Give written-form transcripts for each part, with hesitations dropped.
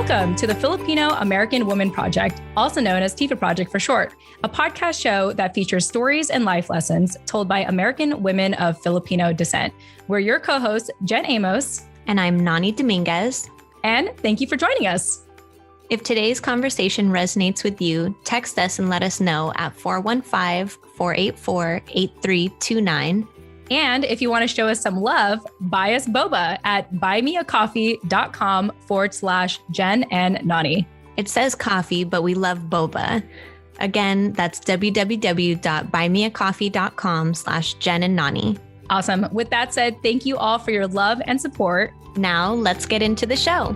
Welcome to the Filipino American Women Project, also known as TFAW Project for short, a podcast show that features stories and life lessons told by American women of Filipino descent. We're your co-hosts, Jen Amos. And I'm Nani Dominguez. And thank you for joining us. If today's conversation resonates with you, text us and let us know at 415-484-8329. And if you want to show us some love, buy us boba at buymeacoffee.com/Jen and Nani. It says coffee, but we love boba. Again, that's www.buymeacoffee.com/Jen and Nani. Awesome. With that said, thank you all for your love and support. Now let's get into the show.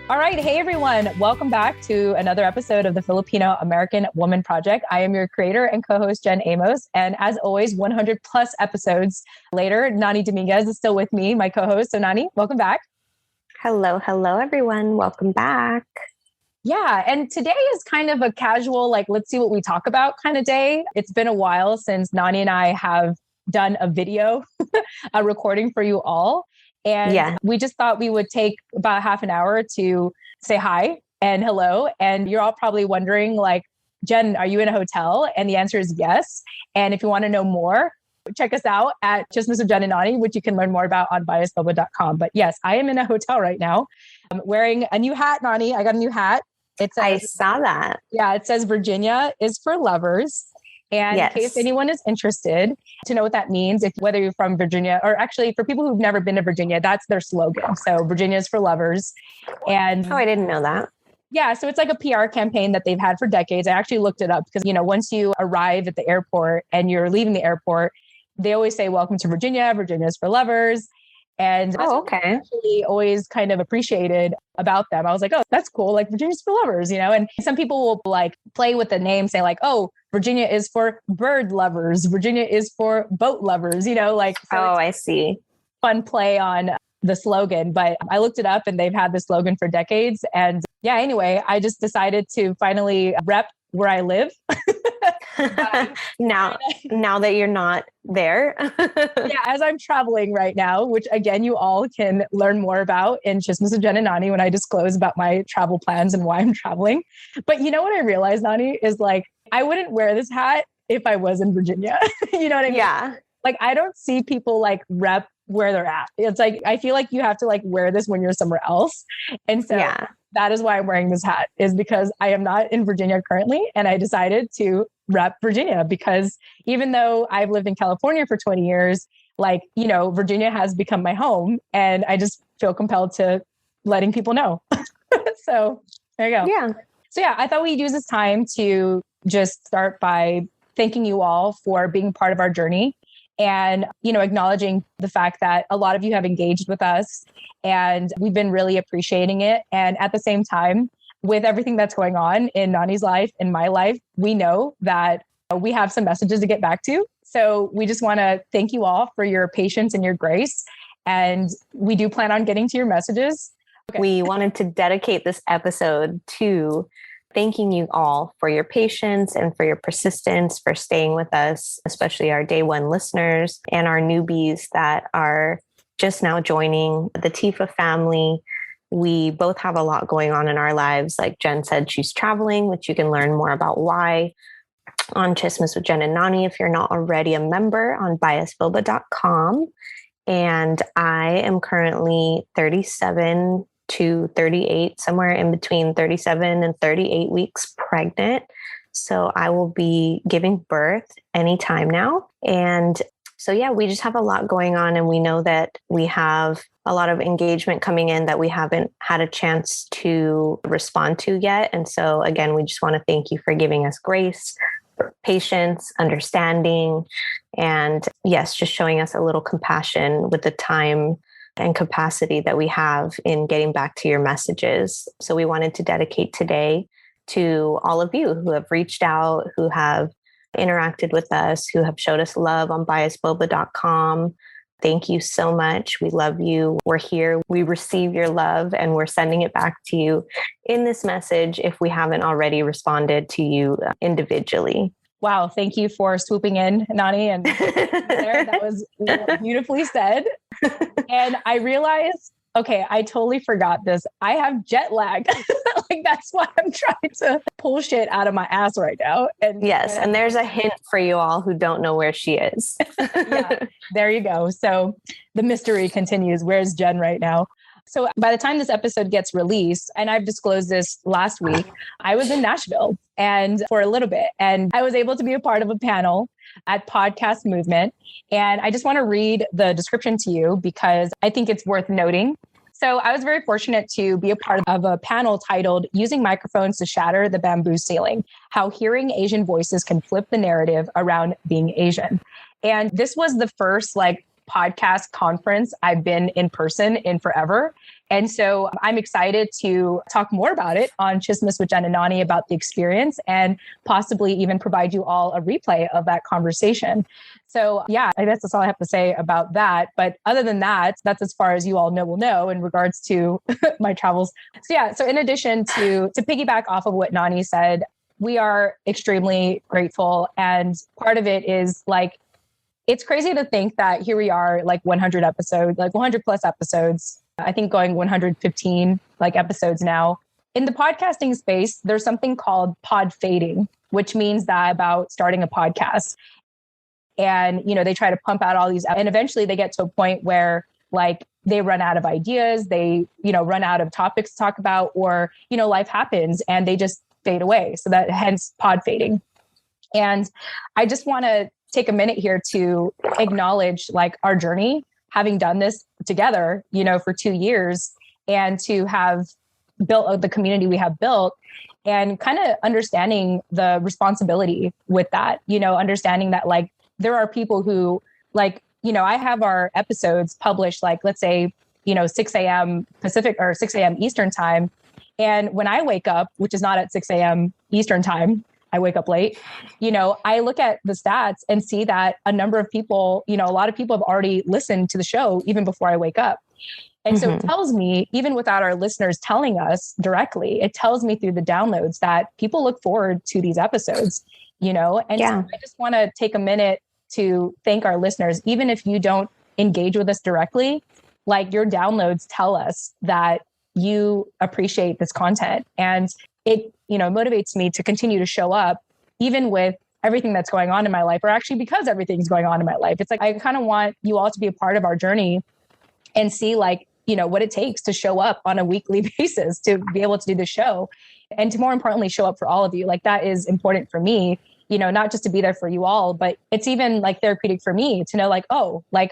All right. Hey, everyone. Welcome back to another episode of the Filipino American Women Project. I am your creator and co-host, Jen Amos. And as always, 100 plus episodes later, Nani Dominguez is still with me, my co-host. So Nani, welcome back. Hello, everyone. Welcome back. Yeah. And today is kind of a casual, let's see what we talk about kind of day. It's been a while since Nani and I have done a video, a recording for you all. And we just thought we would take about half an hour to say hi and hello. And you're all probably wondering, Jen, are you in a hotel? And the answer is yes. And if you want to know more, check us out at Chismes with Jen and Nani, which you can learn more about on biasbubba.com. But yes, I am in a hotel right now. I'm wearing a new hat, Nani. I got a new hat. I saw that. Yeah, it says Virginia is for lovers. And in case anyone is interested to know what that means, whether you're from Virginia, or actually for people who've never been to Virginia, that's their slogan. So Virginia is for lovers. And I didn't know that. Yeah. So it's like a PR campaign that they've had for decades. I actually looked it up because, once you arrive at the airport and you're leaving the airport, they always say, welcome to Virginia. Virginia is for lovers. And that's what I actually always kind of appreciated about them. I was like, oh, that's cool. Virginia's for lovers, and some people will play with the name, say oh, Virginia is for bird lovers. Virginia is for boat lovers, so I see. Fun play on the slogan. But I looked it up and they've had the slogan for decades. And anyway, I just decided to finally rep where I live. Now that you're not there. As I'm traveling right now, which again, you all can learn more about in Chismes with Jen and Nani when I disclose about my travel plans and why I'm traveling. But you know what I realized, Nani, is I wouldn't wear this hat if I was in Virginia. You know what I mean? Yeah. I don't see people rep where they're at. It's I feel like you have to wear this when you're somewhere else. And so that is why I'm wearing this hat, is because I am not in Virginia currently. And I decided to rep Virginia because even though I've lived in California for 20 years, Virginia has become my home and I just feel compelled to letting people know. So there you go. Yeah. So I thought we'd use this time to just start by thanking you all for being part of our journey and, acknowledging the fact that a lot of you have engaged with us and we've been really appreciating it. And at the same time, with everything that's going on in Nani's life, in my life, we know that we have some messages to get back to. So we just want to thank you all for your patience and your grace. And we do plan on getting to your messages. Okay. We wanted to dedicate this episode to thanking you all for your patience and for your persistence, for staying with us, especially our day one listeners and our newbies that are just now joining the TFAW family. We both have a lot going on in our lives. Like Jen said, she's traveling, which you can learn more about why on Chismes with Jen and Nani if you're not already a member on biasbubba.com. And I am currently 37 to 38, somewhere in between 37 and 38 weeks pregnant. So I will be giving birth anytime now. And so, we just have a lot going on, and we know that we have a lot of engagement coming in that we haven't had a chance to respond to yet. And so again, we just want to thank you for giving us grace, patience, understanding, and just showing us a little compassion with the time and capacity that we have in getting back to your messages. So we wanted to dedicate today to all of you who have reached out, who have interacted with us, who have showed us love on biasbubba.com, Thank you so much. We love you. We're here. We receive your love and we're sending it back to you in this message if we haven't already responded to you individually. Wow. Thank you for swooping in, Nani. And there, that was beautifully said. And I realized, okay, I totally forgot this. I have jet lag. Like that's why I'm trying to pull shit out of my ass right now. And yes. And there's a hint for you all who don't know where she is. Yeah, there you go. So the mystery continues. Where's Jen right now? So by the time this episode gets released, and I've disclosed this last week, I was in Nashville and for a little bit, and I was able to be a part of a panel at Podcast Movement. And I just want to read the description to you because I think it's worth noting. So I was very fortunate to be a part of a panel titled Using Microphones to Shatter the Bamboo Ceiling, How Hearing Asian Voices Can Flip the Narrative Around Being Asian. And this was the first podcast conference I've been in person in forever. And so I'm excited to talk more about it on Chismis with Jen Nani about the experience and possibly even provide you all a replay of that conversation. So yeah, I guess that's all I have to say about that. But other than that, that's as far as you all will know in regards to my travels. So yeah, so in addition to piggyback off of what Nani said, we are extremely grateful. And part of it is it's crazy to think that here we are 100 episodes, 100 plus episodes. I think going 115 episodes now. In the podcasting space, there's something called pod fading, which means that about starting a podcast. And, they try to pump out all these, and eventually they get to a point where they run out of ideas, they, run out of topics to talk about, or, life happens and they just fade away. So that hence pod fading. And I just want to take a minute here to acknowledge our journey, having done this together, for 2 years, and to have built the community we have built, and kind of understanding the responsibility with that, understanding that there are people who I have our episodes published, let's say, 6 a.m. Pacific or 6 a.m. Eastern time. And when I wake up, which is not at 6 a.m. Eastern time, I wake up late, I look at the stats and see that a number of people, a lot of people have already listened to the show even before I wake up. And so it tells me, even without our listeners telling us directly, it tells me through the downloads that people look forward to these episodes, and so I just want to take a minute to thank our listeners, even if you don't engage with us directly, your downloads tell us that you appreciate this content. And it, motivates me to continue to show up, even with everything that's going on in my life, or actually because everything's going on in my life. It's I kind of want you all to be a part of our journey and see what it takes to show up on a weekly basis to be able to do the show, and to more importantly, show up for all of you. That is important for me, not just to be there for you all, but it's even therapeutic for me to know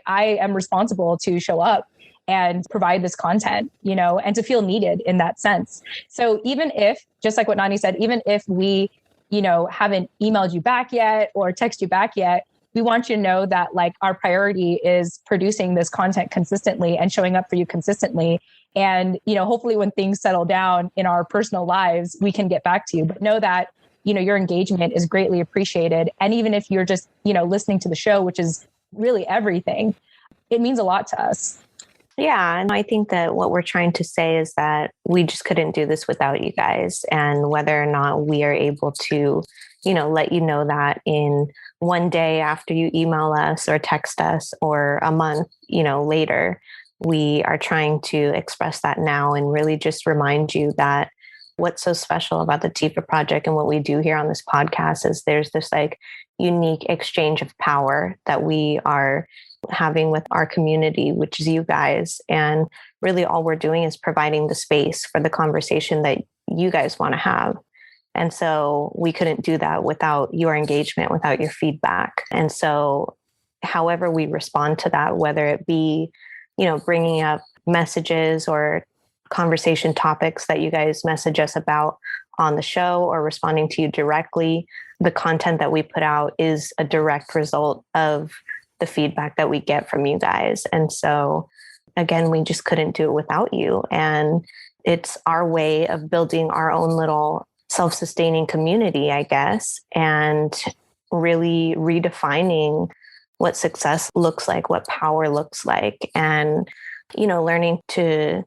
I am responsible to show up and provide this content, and to feel needed in that sense. So even if, just like what Nani said, even if we, haven't emailed you back yet or text you back yet, we want you to know that our priority is producing this content consistently and showing up for you consistently. And, hopefully when things settle down in our personal lives, we can get back to you, but know that, your engagement is greatly appreciated. And even if you're just, listening to the show, which is really everything, it means a lot to us. Yeah. And I think that what we're trying to say is that we just couldn't do this without you guys. And whether or not we are able to, let you know that in one day after you email us or text us, or a month, later, we are trying to express that now and really just remind you that what's so special about the TFAW Project and what we do here on this podcast is there's this unique exchange of power that we are having with our community, which is you guys. And really all we're doing is providing the space for the conversation that you guys want to have. And so we couldn't do that without your engagement, without your feedback. And so however we respond to that, whether it be, bringing up messages or conversation topics that you guys message us about on the show, or responding to you directly, the content that we put out is a direct result of the feedback that we get from you guys. And so again, we just couldn't do it without you. And it's our way of building our own little self-sustaining community, I guess, and really redefining what success looks like, what power looks like, and, learning to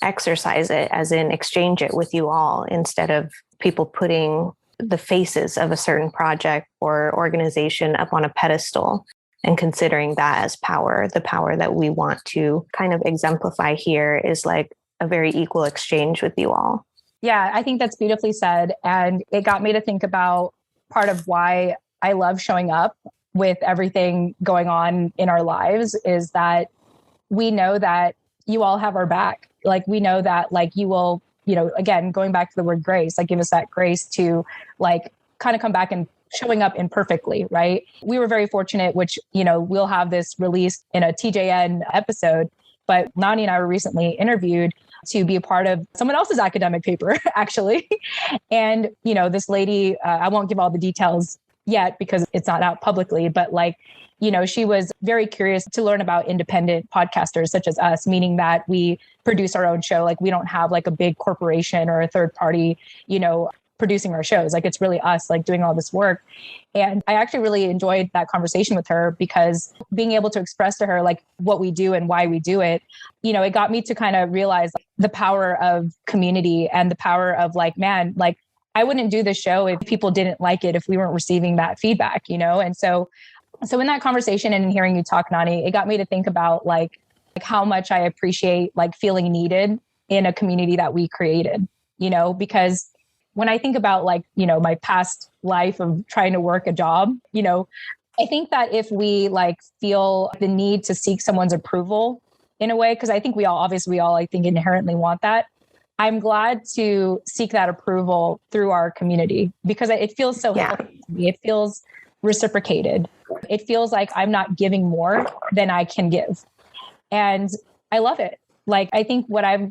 exercise it, as in exchange it with you all, instead of people putting the faces of a certain project or organization up on a pedestal and considering that as power. The power that we want to kind of exemplify here is like a very equal exchange with you all. Yeah, I think that's beautifully said. And it got me to think about part of why I love showing up with everything going on in our lives is that we know that you all have our back. Like, we know that like you will, again, going back to the word grace, like give us that grace to like kind of come back and showing up imperfectly, right? We were very fortunate, which, we'll have this released in a TJN episode, but Nani and I were recently interviewed to be a part of someone else's academic paper, actually. And, this lady, I won't give all the details yet because it's not out publicly, but like, she was very curious to learn about independent podcasters such as us, meaning that we produce our own show. Like, we don't have like a big corporation or a third party, producing our shows. Like, it's really us like doing all this work. And I actually really enjoyed that conversation with her because being able to express to her like what we do and why we do it, it got me to kind of realize like, the power of community and the power of like, man, like I wouldn't do this show if people didn't like it, if we weren't receiving that feedback, And so in that conversation and hearing you talk, Nani, it got me to think about like how much I appreciate like feeling needed in a community that we created, because when I think about like, my past life of trying to work a job, I think that if we like feel the need to seek someone's approval in a way, because I think we all, I think inherently want that. I'm glad to seek that approval through our community because it feels so healthy to me. It feels reciprocated. It feels like I'm not giving more than I can give. And I love it. Like, I think what I've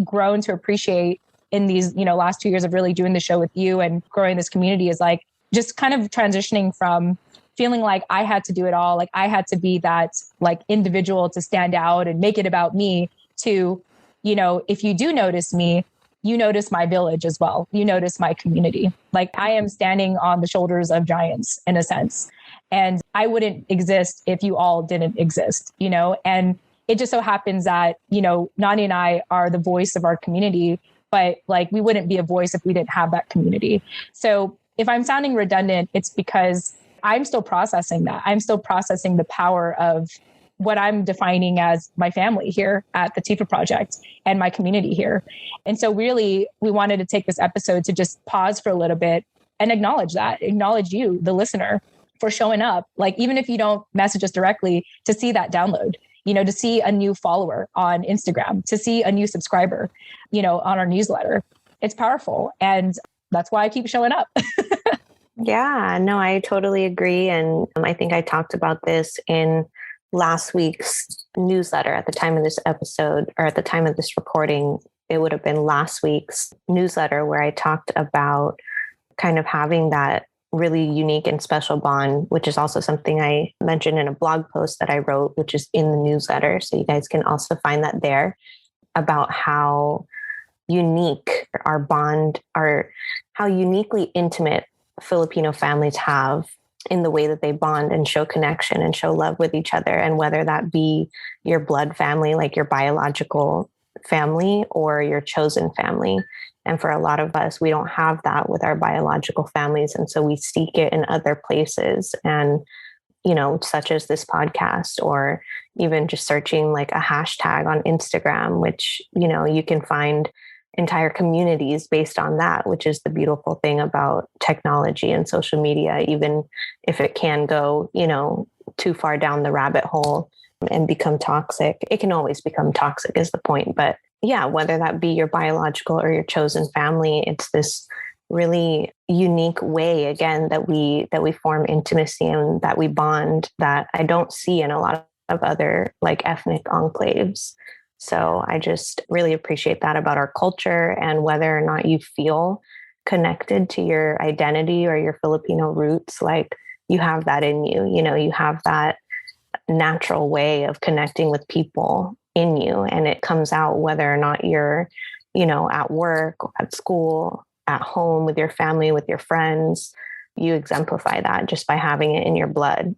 grown to appreciate in these, last 2 years of really doing the show with you and growing this community is like just kind of transitioning from feeling like I had to do it all. Like I had to be that like individual to stand out and make it about me to, if you do notice me, you notice my village as well. You notice my community. Like I am standing on the shoulders of giants in a sense. And I wouldn't exist if you all didn't exist, and it just so happens that, Nani and I are the voice of our community, but like we wouldn't be a voice if we didn't have that community. So if I'm sounding redundant, it's because I'm still processing that. I'm still processing the power of what I'm defining as my family here at the TFAW Project and my community here. And so really, we wanted to take this episode to just pause for a little bit and acknowledge you, the listener, for showing up. Like, even if you don't message us directly, to see that download, to see a new follower on Instagram, to see a new subscriber, on our newsletter. It's powerful. And that's why I keep showing up. Yeah, no, I totally agree. And I think I talked about this in last week's newsletter at the time of this episode, or at the time of this recording. It would have been last week's newsletter where I talked about kind of having that really unique and special bond, which is also something I mentioned in a blog post that I wrote, which is in the newsletter. So you guys can also find that there, about how unique our bond, how uniquely intimate Filipino families have in the way that they bond and show connection and show love with each other. And whether that be your blood family, like your biological family, or your chosen family. And for a lot of us, we don't have that with our biological families. And so we seek it in other places. And, such as this podcast, or even just searching like a hashtag on Instagram, which, you can find entire communities based on that, which is the beautiful thing about technology and social media. Even if it can go, too far down the rabbit hole and become toxic, it can always become toxic is the point. But yeah, whether that be your biological or your chosen family, it's this really unique way, again, that we form intimacy and that we bond, that I don't see in a lot of other like ethnic enclaves. So I just really appreciate that about our culture. And whether or not you feel connected to your identity or your Filipino roots, like you have that in you, you have that natural way of connecting with people in you. And it comes out whether or not you're, at work, at school, at home, with your family, with your friends. You exemplify that just by having it in your blood.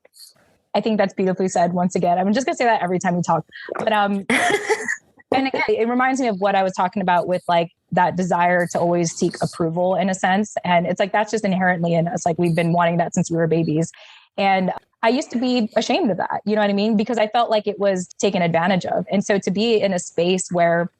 I think that's beautifully said once again. I'm just going to say that every time we talk. But and again, it reminds me of what I was talking about with like that desire to always seek approval in a sense. And it's like, that's just inherently in us. Like we've been wanting that since we were babies. And I used to be ashamed of that. You know what I mean? Because I felt like it was taken advantage of. And so to be in a space where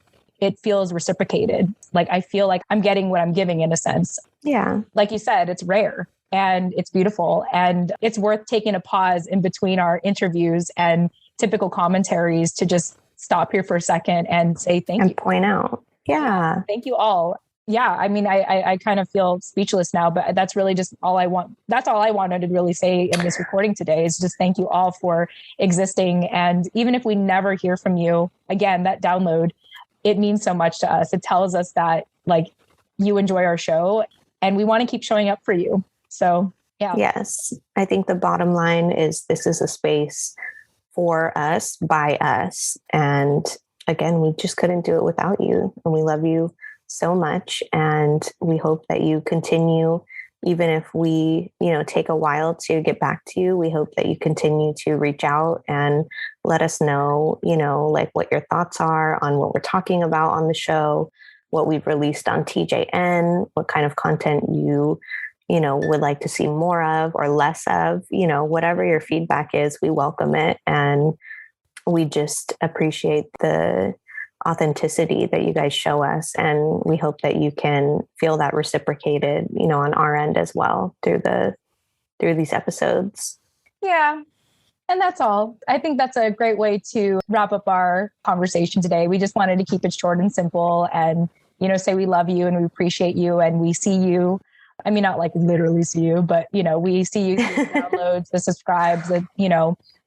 it feels reciprocated, like I feel like I'm getting what I'm giving in a sense. Yeah. Like you said, it's rare. And it's beautiful. And it's worth taking a pause in between our interviews and typical commentaries to just stop here for a second and say thank you. And point out. Yeah. Thank you all. Yeah. I mean, I kind of feel speechless now, but that's really just all I want. That's all I wanted to really say in this recording today is just thank you all for existing. And even if we never hear from you again, that download, it means so much to us. It tells us that like you enjoy our show and we want to keep showing up for you. So, yeah. Yes. I think the bottom line is this is a space for us, by us. And again, we just couldn't do it without you. And we love you so much. And we hope that you continue, even if we, take a while to get back to you. We hope that you continue to reach out and let us know, like what your thoughts are on what we're talking about on the show, what we've released on TJN, what kind of content you would like to see more of or less of, whatever your feedback is, we welcome it. And we just appreciate the authenticity that you guys show us. And we hope that you can feel that reciprocated, on our end as well through these episodes. Yeah. And that's all. I think that's a great way to wrap up our conversation today. We just wanted to keep it short and simple and, say we love you and we appreciate you and we see you. I mean, not like literally see you, but, we see you through the downloads, the subscribes, the,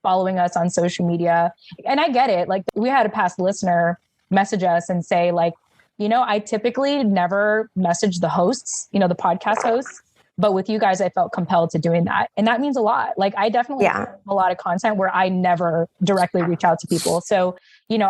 following us on social media. And I get it. Like we had a past listener message us and say like, I typically never message the hosts, the podcast hosts, but with you guys, I felt compelled to doing that. And that means a lot. Like I definitely have a lot of content where I never directly reach out to people. So,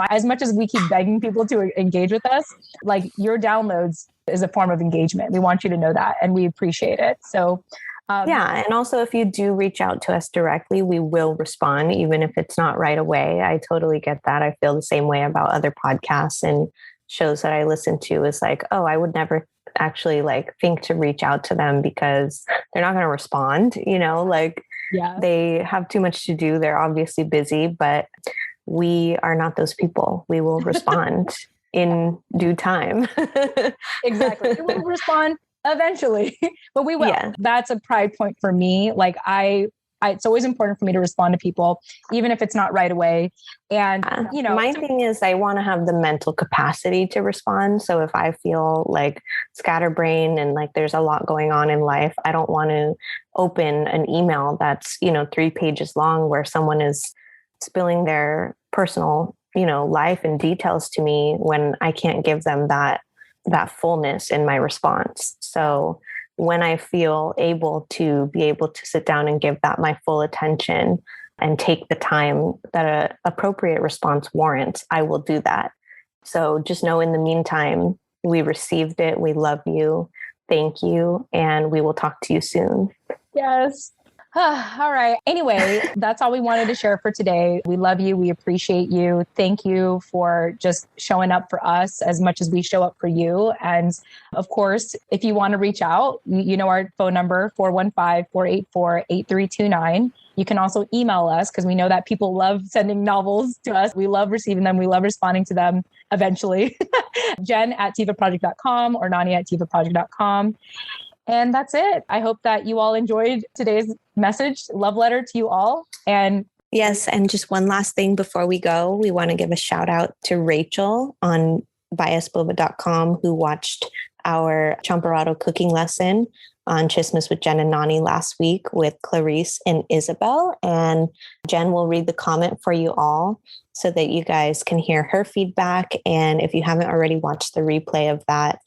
as much as we keep begging people to engage with us, like your downloads is a form of engagement. We want you to know that and we appreciate it. So and also if you do reach out to us directly, we will respond, even if it's not right away. I totally get that. I feel the same way about other podcasts and shows that I listen to. Is like, oh, I would never actually like think to reach out to them because they're not going to respond, they have too much to do. They're obviously busy, but we are not those people. We will respond in due time. Exactly. We will respond eventually, but we will. Yeah. That's a pride point for me. Like it's always important for me to respond to people, even if it's not right away. And, my thing is I want to have the mental capacity to respond. So if I feel like scatterbrained and like there's a lot going on in life, I don't want to open an email that's, 3 pages long where someone is spilling their personal, life and details to me when I can't give them that fullness in my response. So when I feel able to sit down and give that my full attention and take the time that an appropriate response warrants, I will do that. So just know in the meantime, we received it. We love you. Thank you. And we will talk to you soon. Yes. All right. Anyway, that's all we wanted to share for today. We love you. We appreciate you. Thank you for just showing up for us as much as we show up for you. And of course, if you want to reach out, you know our phone number, 415-484-8329. You can also email us because we know that people love sending novels to us. We love receiving them. We love responding to them eventually. Jen@TFAWproject.com or Nani@TFAWproject.com. And that's it. I hope that you all enjoyed today's message. Love letter to you all. And yes. And just one last thing before we go, we want to give a shout out to Rachel on biasboba.com who watched our Champorado cooking lesson on Chismes with Jen and Nani last week with Clarice and Isabel. And Jen will read the comment for you all so that you guys can hear her feedback. And if you haven't already watched the replay of that,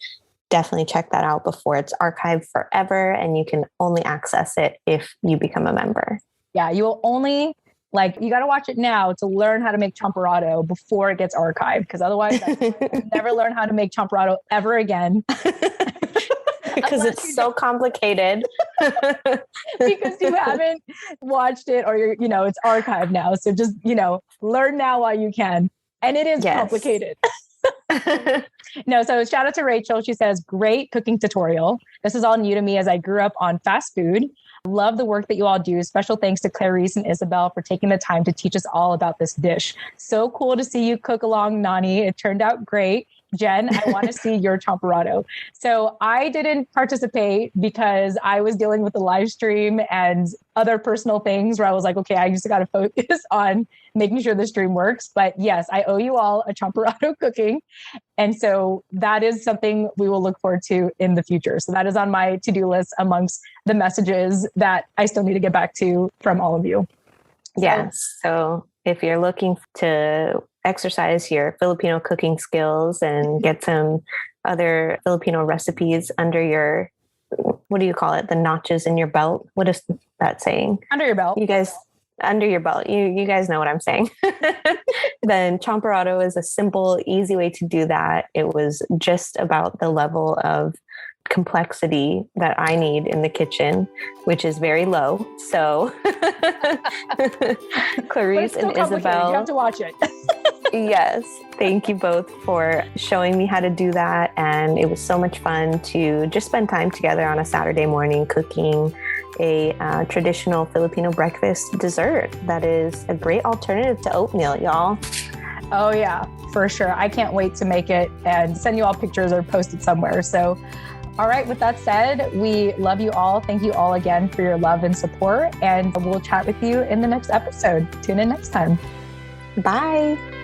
definitely check that out before it's archived forever. And you can only access it if you become a member. Yeah, you will only you got to watch it now to learn how to make champorado before it gets archived. Because otherwise, you'll never learn how to make champorado ever again. because it's so complicated. Because you haven't watched it, or it's archived now. So just, learn now while you can. And it is complicated. No, so shout out to Rachel. She says, great cooking tutorial. This is all new to me as I grew up on fast food. Love the work that you all do. Special thanks to Clarice and Isabel for taking the time to teach us all about this dish. So cool to see you cook along, Nani. It turned out great. Jen, I want to see your champorado. So I didn't participate because I was dealing with the live stream and other personal things where I was like, okay, I just got to focus on making sure the stream works. But yes, I owe you all a champorado cooking. And so that is something we will look forward to in the future. So that is on my to-do list amongst the messages that I still need to get back to from all of you. Yes. So if you're looking to exercise your Filipino cooking skills and get some other Filipino recipes under your, what do you call it? The notches in your belt. What is that saying? Under your belt. You guys, under your belt. You guys know what I'm saying. Then champorado is a simple, easy way to do that. It was just about the level of complexity that I need in the kitchen, which is very low. So Clarice and Isabel, you have to watch it. Yes. Thank you both for showing me how to do that. And it was so much fun to just spend time together on a Saturday morning cooking a traditional Filipino breakfast dessert that is a great alternative to oatmeal, y'all. Oh yeah, for sure. I can't wait to make it and send you all pictures or post it somewhere. So, all right, with that said, we love you all. Thank you all again for your love and support. And we'll chat with you in the next episode. Tune in next time. Bye.